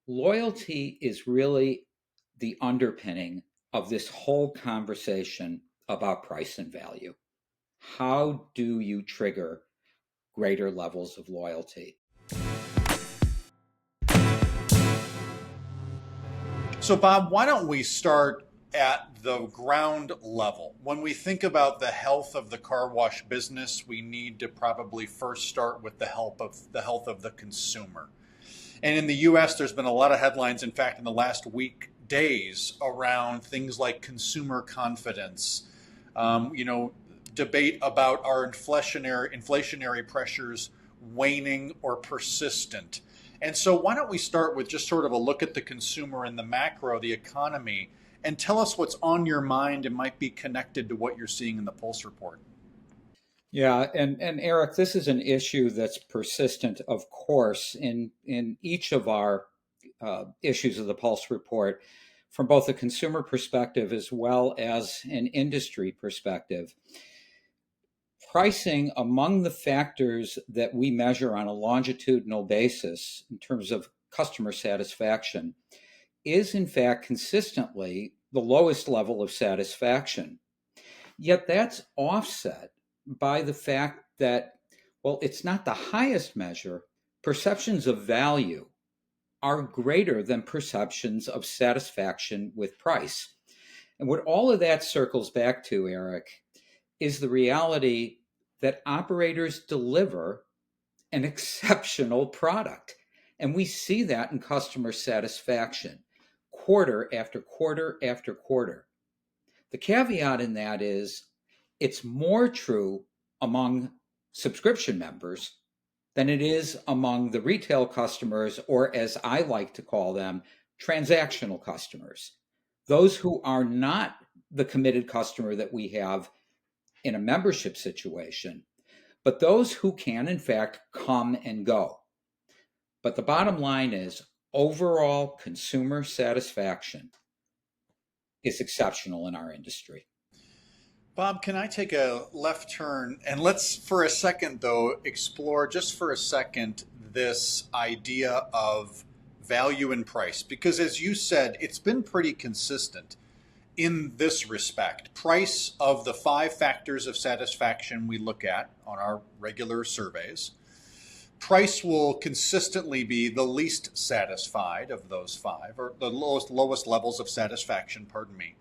Loyalty is really the underpinning of this whole conversation about price and value. How do you trigger greater levels of loyalty? So, Bob, why don't we start at the ground level? When we think about the health of the car wash business, we need to probably first start with the health of the consumer. And in the US, there's been a lot of headlines, in fact, in the last week, days around things like consumer confidence, debate about our inflationary pressures waning or persistent. And so why don't we start with just sort of a look at the consumer and the macro, the economy, and tell us what's on your mind and might be connected to what you're seeing in the Pulse report. Yeah, and Eric, this is an issue that's persistent, of course, in each of our issues of the Pulse report, from both a consumer perspective as well as an industry perspective. Pricing, among the factors that we measure on a longitudinal basis in terms of customer satisfaction, is in fact consistently the lowest level of satisfaction. Yet that's offset by the fact that, well, it's not the highest measure. Perceptions of value are greater than perceptions of satisfaction with price. And what all of that circles back to, Eric, is the reality that operators deliver an exceptional product. And we see that in customer satisfaction quarter after quarter after quarter. The caveat in that is it's more true among subscription members than it is among the retail customers, or as I like to call them, transactional customers. Those who are not the committed customer that we have in a membership situation, but those who can, in fact, come and go. But the bottom line is overall consumer satisfaction is exceptional in our industry. Bob, can I take a left turn? And let's, for a second, though, explore just for a second this idea of value and price. Because as you said, it's been pretty consistent in this respect. Price, of the 5 factors of satisfaction we look at on our regular surveys, price will consistently be the least satisfied of those 5, or the lowest levels of satisfaction, pardon me.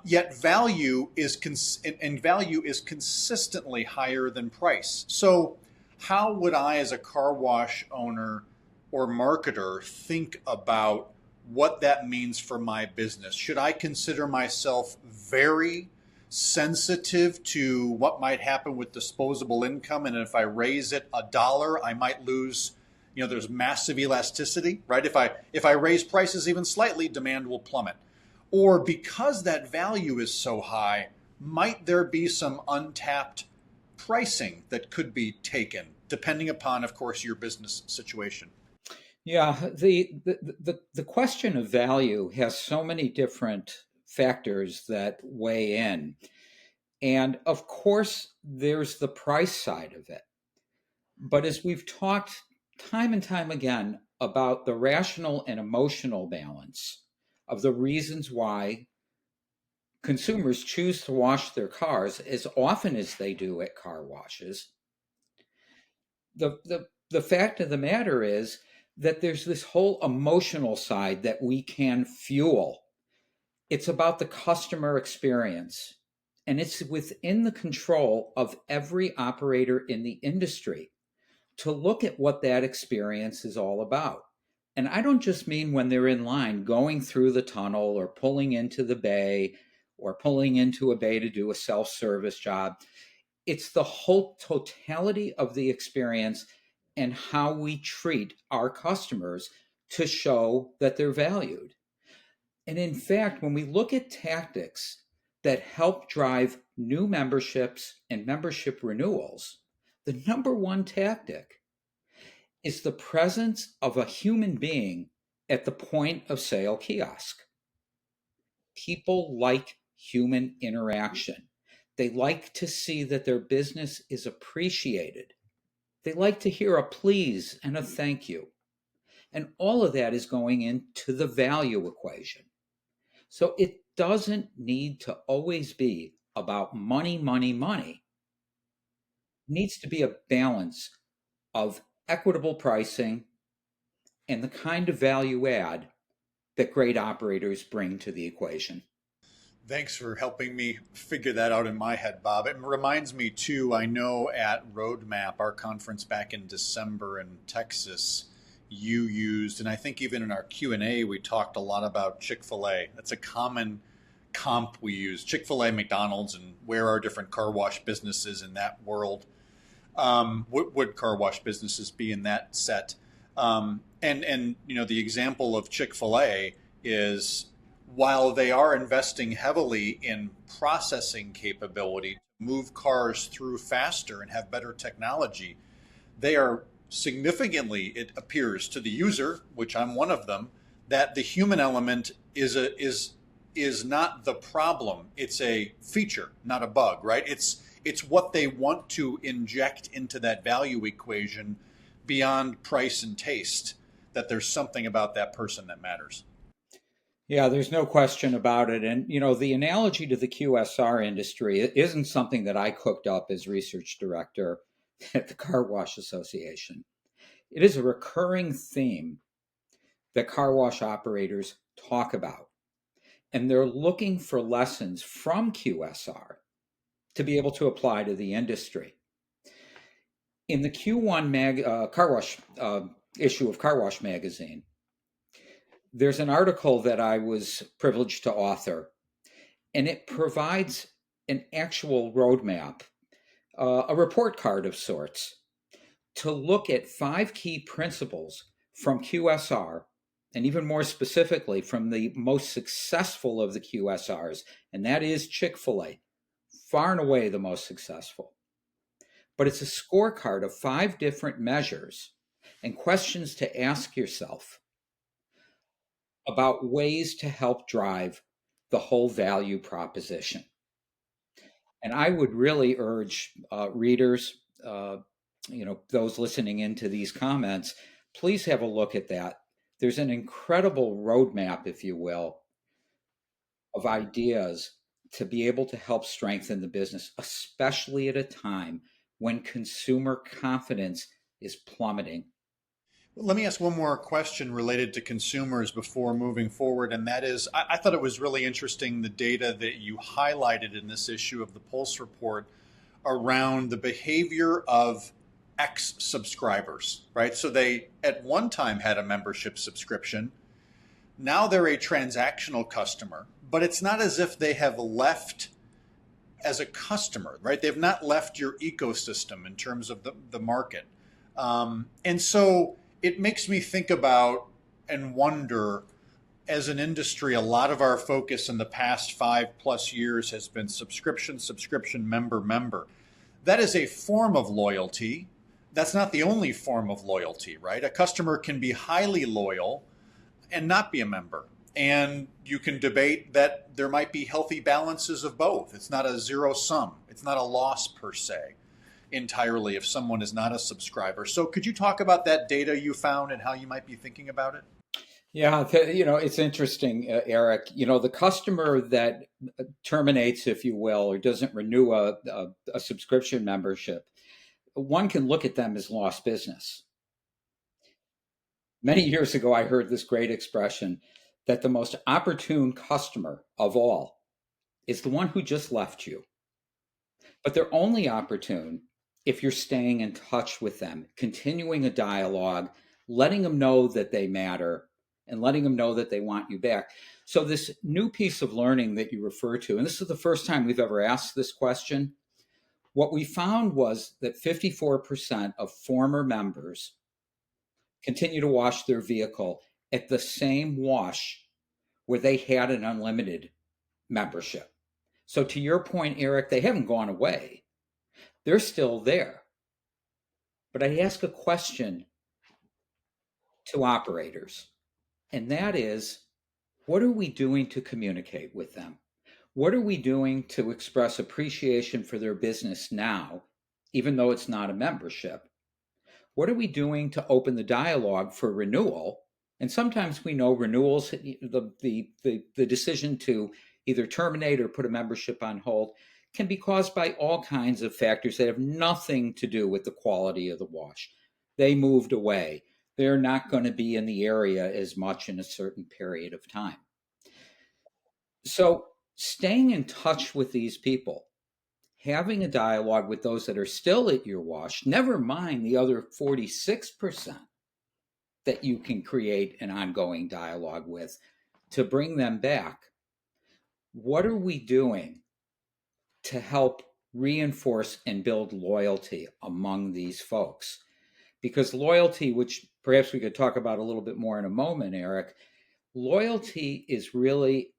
Yet value is consistently higher than price. So how would I, as a car wash owner or marketer, think about what that means for my business? Should I consider myself very sensitive to what might happen with disposable income? And if I raise it $1, I might lose, there's massive elasticity, right? If I raise prices even slightly, demand will plummet. Or because that value is so high, might there be some untapped pricing that could be taken, depending upon, of course, your business situation? Yeah, the question of value has so many different factors that weigh in. And of course, there's the price side of it. But as we've talked time and time again about the rational and emotional balance of the reasons why consumers choose to wash their cars as often as they do at car washes, the fact of the matter is that there's this whole emotional side that we can fuel. It's about the customer experience, and it's within the control of every operator in the industry to look at what that experience is all about. And I don't just mean when they're in line going through the tunnel or pulling into the bay or pulling into a bay to do a self-service job. It's the whole totality of the experience and how we treat our customers to show that they're valued. And in fact, when we look at tactics that help drive new memberships and membership renewals, the number one tactic is the presence of a human being at the point of sale kiosk. People like human interaction. They like to see that their business is appreciated. They like to hear a please and a thank you. And all of that is going into the value equation. So it doesn't need to always be about money, money, money. It needs to be a balance of equitable pricing and the kind of value add that great operators bring to the equation. Thanks for helping me figure that out in my head, Bob. It reminds me, too, I know at Roadmap, our conference back in December in Texas, you used, and I think even in our Q&A, we talked a lot about Chick-fil-A. That's a common comp we use. Chick-fil-A, McDonald's, and where are different car wash businesses in that world? What would car wash businesses be in that set? And the example of Chick-fil-A is, while they are investing heavily in processing capability to move cars through faster and have better technology, they are significantly, it appears to the user, which I'm one of them, that the human element is not the problem. It's a feature, not a bug, right? It's what they want to inject into that value equation beyond price and taste, that there's something about that person that matters. Yeah, there's no question about it. And, the analogy to the QSR industry isn't something that I cooked up as research director at the Car Wash Association. It is a recurring theme that car wash operators talk about. And they're looking for lessons from QSR to be able to apply to the industry. In the Q1 car wash issue of Car Wash Magazine, there's an article that I was privileged to author, and it provides an actual roadmap, a report card of sorts, to look at 5 key principles from QSR, and even more specifically from the most successful of the QSRs, and that is Chick-fil-A, far and away the most successful. But it's a scorecard of 5 different measures and questions to ask yourself about ways to help drive the whole value proposition. And I would really urge readers, those listening into these comments, please have a look at that. There's an incredible roadmap, if you will, of ideas to be able to help strengthen the business, especially at a time when consumer confidence is plummeting. Let me ask one more question related to consumers before moving forward, and that is, I thought it was really interesting, the data that you highlighted in this issue of the Pulse report around the behavior of ex-subscribers, right? So they at one time had a membership subscription. Now they're a transactional customer, but it's not as if they have left as a customer, right? They've not left your ecosystem in terms of the market. And so it makes me think about and wonder, as an industry, a lot of our focus in the past 5+ years has been subscription, member. That is a form of loyalty. That's not the only form of loyalty, right? A customer can be highly loyal and not be a member. And you can debate that there might be healthy balances of both. It's not a zero sum. It's not a loss per se entirely if someone is not a subscriber. So could you talk about that data you found and how you might be thinking about it? Yeah, it's interesting, Eric. The customer that terminates, if you will, or doesn't renew a subscription membership, one can look at them as lost business. Many years ago, I heard this great expression that the most opportune customer of all is the one who just left you. But they're only opportune if you're staying in touch with them, continuing a dialogue, letting them know that they matter, and letting them know that they want you back. So this new piece of learning that you refer to, and this is the first time we've ever asked this question, what we found was that 54% of former members continue to wash their vehicle at the same wash where they had an unlimited membership. So to your point, Eric, they haven't gone away. They're still there. But I ask a question to operators, and that is, what are we doing to communicate with them? What are we doing to express appreciation for their business now, even though it's not a membership? What are we doing to open the dialogue for renewal? And sometimes we know renewals, the decision to either terminate or put a membership on hold can be caused by all kinds of factors that have nothing to do with the quality of the wash. They moved away. They're not going to be in the area as much in a certain period of time. So, staying in touch with these people, having a dialogue with those that are still at your wash, never mind the other 46% that you can create an ongoing dialogue with to bring them back. What are we doing to help reinforce and build loyalty among these folks? Because loyalty, which perhaps we could talk about a little bit more in a moment, Eric, loyalty is really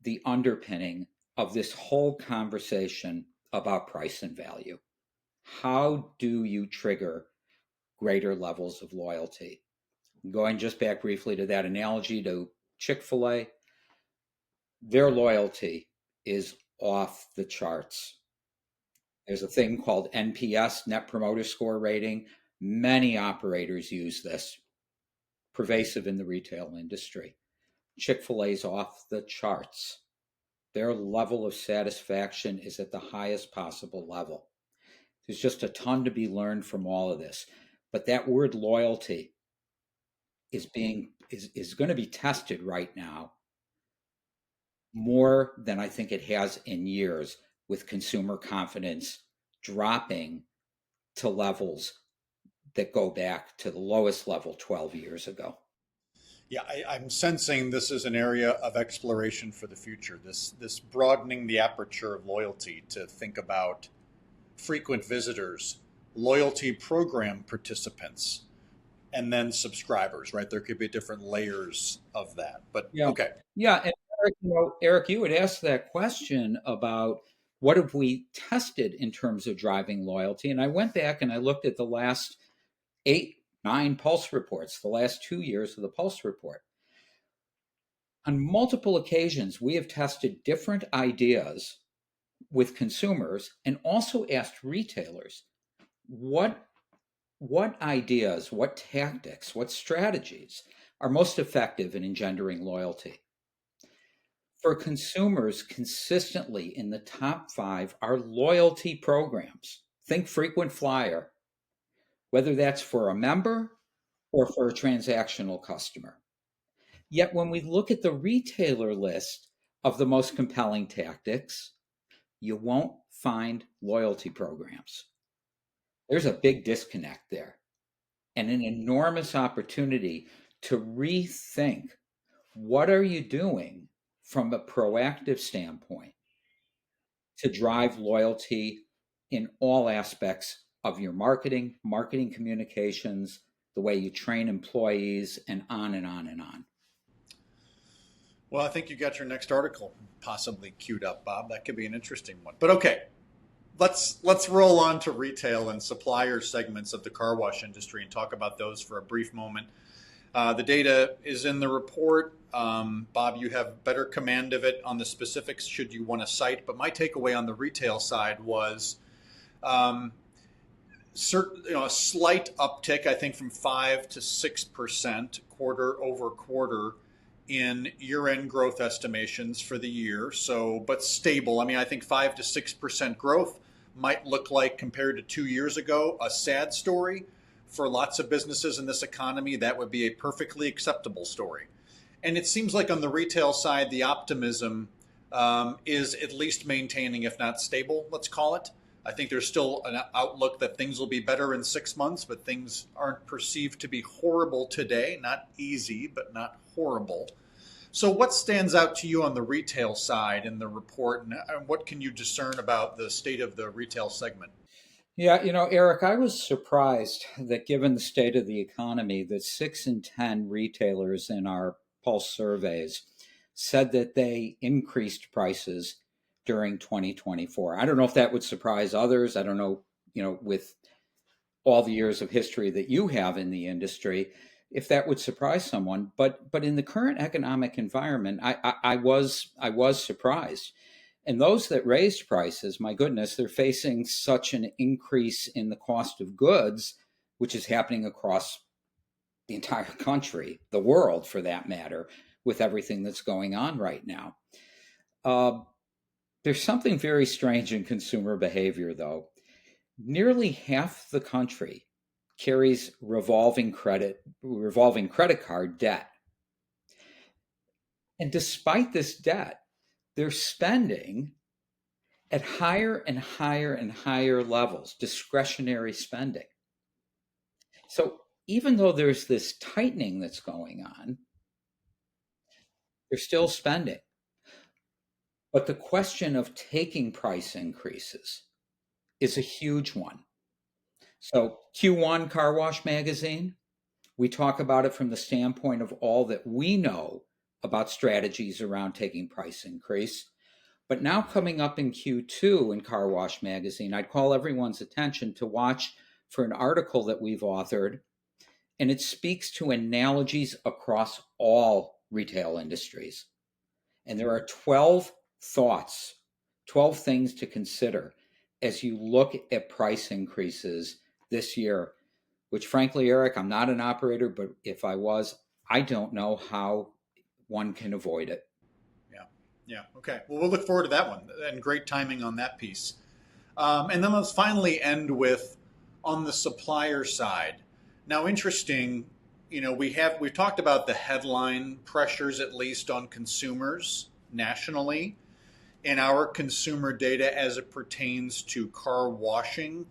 the underpinning of this whole conversation about price and value. How do you trigger greater levels of loyalty? Going just back briefly to that analogy to Chick-fil-A, their loyalty is off the charts. There's a thing called NPS, Net Promoter Score rating. Many operators use this, pervasive in the retail industry. Chick-fil-A's off the charts. Their level of satisfaction is at the highest possible level. There's just a ton to be learned from all of this. But that word loyalty is going to be tested right now more than I think it has in years, with consumer confidence dropping to levels that go back to the lowest level 12 years ago. Yeah, I'm sensing this is an area of exploration for the future. This broadening the aperture of loyalty to think about frequent visitors, loyalty program participants, and then subscribers. Right? There could be different layers of that. But Yeah. okay, Yeah. And Eric, Eric, you had asked that question about what have we tested in terms of driving loyalty. And I went back and I looked at the last 8, 9 Pulse reports, the last 2 years of the Pulse report. On multiple occasions, we have tested different ideas with consumers and also asked retailers what ideas, what tactics, what strategies are most effective in engendering loyalty. For consumers, consistently in the top 5 are loyalty programs. Think frequent flyer, whether that's for a member or for a transactional customer. Yet when we look at the retailer list of the most compelling tactics, you won't find loyalty programs. There's a big disconnect there and an enormous opportunity to rethink what are you doing from a proactive standpoint to drive loyalty in all aspects of your marketing communications, the way you train employees, and on and on and on. well, I think you got your next article possibly queued up, Bob. That could be an interesting one. But okay, let's roll on to retail and supplier segments of the car wash industry and talk about those for a brief moment. The data is in the report. Bob, you have better command of it on the specifics should you want to cite. But my takeaway on the retail side was a slight uptick, I think, from 5 to 6% quarter over quarter in year-end growth estimations for the year. So, but stable. I mean, I think 5 to 6% growth might look like, compared to 2 years ago, a sad story. For lots of businesses in this economy, that would be a perfectly acceptable story. And it seems like on the retail side, the optimism is at least maintaining, if not stable, let's call it. I think there's still an outlook that things will be better in 6 months, but things aren't perceived to be horrible today. Not easy, but not horrible. So what stands out to you on the retail side in the report, and what can you discern about the state of the retail segment? Yeah, Eric, I was surprised that given the state of the economy, that 6 in 10 retailers in our Pulse surveys said that they increased prices during 2024. I don't know if that would surprise others. I don't know, with all the years of history that you have in the industry, if that would surprise someone. But in the current economic environment, I was surprised. And those that raised prices, my goodness, they're facing such an increase in the cost of goods which is happening across the entire country, the world for that matter, with everything that's going on right now. Uh, there's something very strange in consumer behavior, though. Nearly half the country carries revolving credit card debt. And despite this debt, they're spending at higher and higher and higher levels, discretionary spending. So even though there's this tightening that's going on, they're still spending. But the question of taking price increases is a huge one. So Q1 Car Wash Magazine, we talk about it from the standpoint of all that we know about strategies around taking price increase. But now coming up in Q2 in Car Wash Magazine, I'd call everyone's attention to watch for an article that we've authored, and it speaks to analogies across all retail industries. And there are 12 thoughts, 12 things to consider as you look at price increases this year, which frankly, Eric, I'm not an operator, but if I was, I don't know how one can avoid it. Yeah. Yeah. Okay. Well, we'll look forward to that one, and great timing on that piece. And then let's finally end with on the supplier side. Now, interesting, we've talked about the headline pressures, at least on consumers nationally. In our consumer data as it pertains to car washing,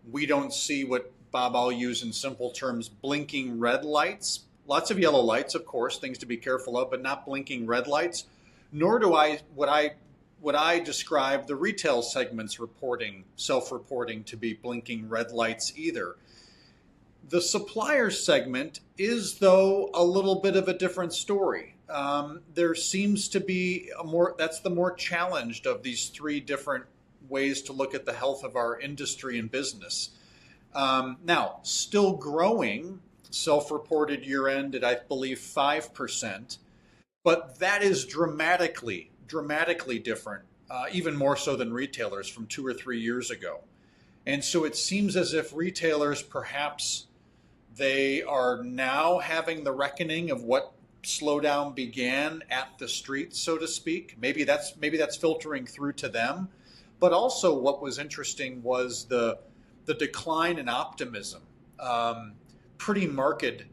we don't see what, Bob, I'll use in simple terms, blinking red lights. Lots of yellow lights, of course, things to be careful of, but not blinking red lights. Nor do what I describe the retail segment's self-reporting to be blinking red lights either. The supplier segment is, though, a little bit of a different story. There seems to be that's the more challenged of these three different ways to look at the health of our industry and business. Now, still growing, self-reported year-end at, I believe, 5%, but that is dramatically different, even more so than retailers from 2 or 3 years ago. And so it seems as if retailers, perhaps they are now having the reckoning of what slowdown began at the street, so to speak. Maybe that's filtering through to them. But also what was interesting was the decline in optimism, pretty marked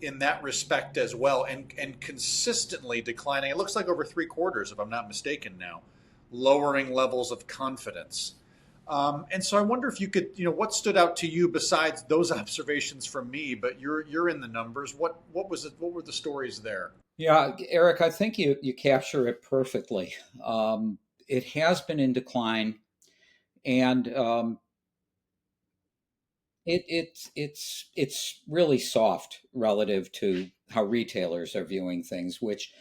in that respect as well, and consistently declining. It looks like over 3 quarters, if I'm not mistaken now, lowering levels of confidence. And so I wonder if you could, what stood out to you besides those observations from me, but you're in the numbers. What were the stories there? Yeah, Eric, I think you capture it perfectly. It has been in decline, and it's really soft relative to how retailers are viewing things. Which,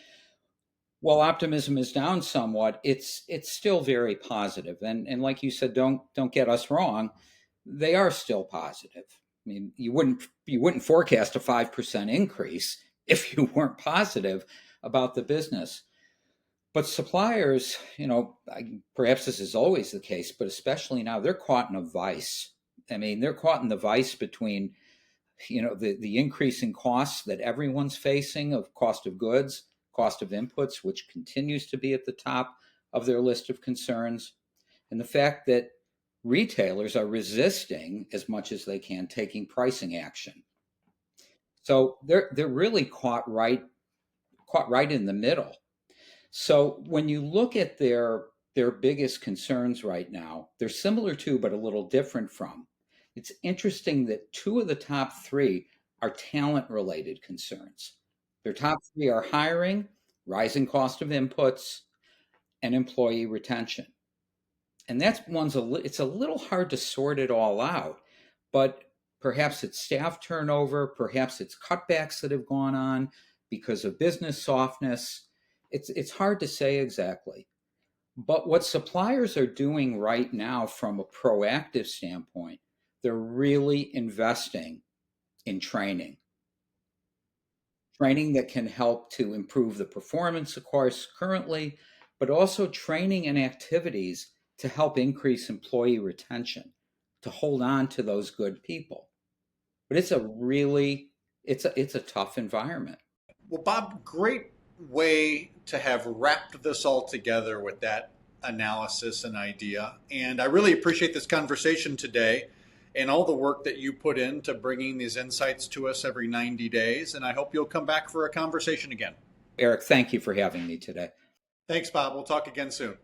while optimism is down somewhat, it's still very positive. And like you said, don't get us wrong, they are still positive. I mean, you wouldn't forecast a 5% increase if you weren't positive about the business. But suppliers, perhaps this is always the case, but especially now, they're caught in a vice. I mean, they're caught in the vice between, the increasing costs that everyone's facing of cost of goods, cost of inputs, which continues to be at the top of their list of concerns, and the fact that retailers are resisting as much as they can taking pricing action. So they're really caught right in the middle. So when you look at their biggest concerns right now, they're similar to, but a little different from. It's interesting that 2 of the top 3 are talent related concerns. Their top 3 are hiring, rising cost of inputs, and employee retention. And it's a little hard to sort it all out, but perhaps it's staff turnover, perhaps it's cutbacks that have gone on because of business softness. It's hard to say exactly. But what suppliers are doing right now from a proactive standpoint, they're really investing in training that can help to improve the performance, of course, currently, but also training and activities to help increase employee retention, to hold on to those good people. but it's a tough environment. Well, Bob, great way to have wrapped this all together with that analysis and idea. And I really appreciate this conversation today and all the work that you put into bringing these insights to us every 90 days. And I hope you'll come back for a conversation again. Eric, thank you for having me today. Thanks, Bob. We'll talk again soon.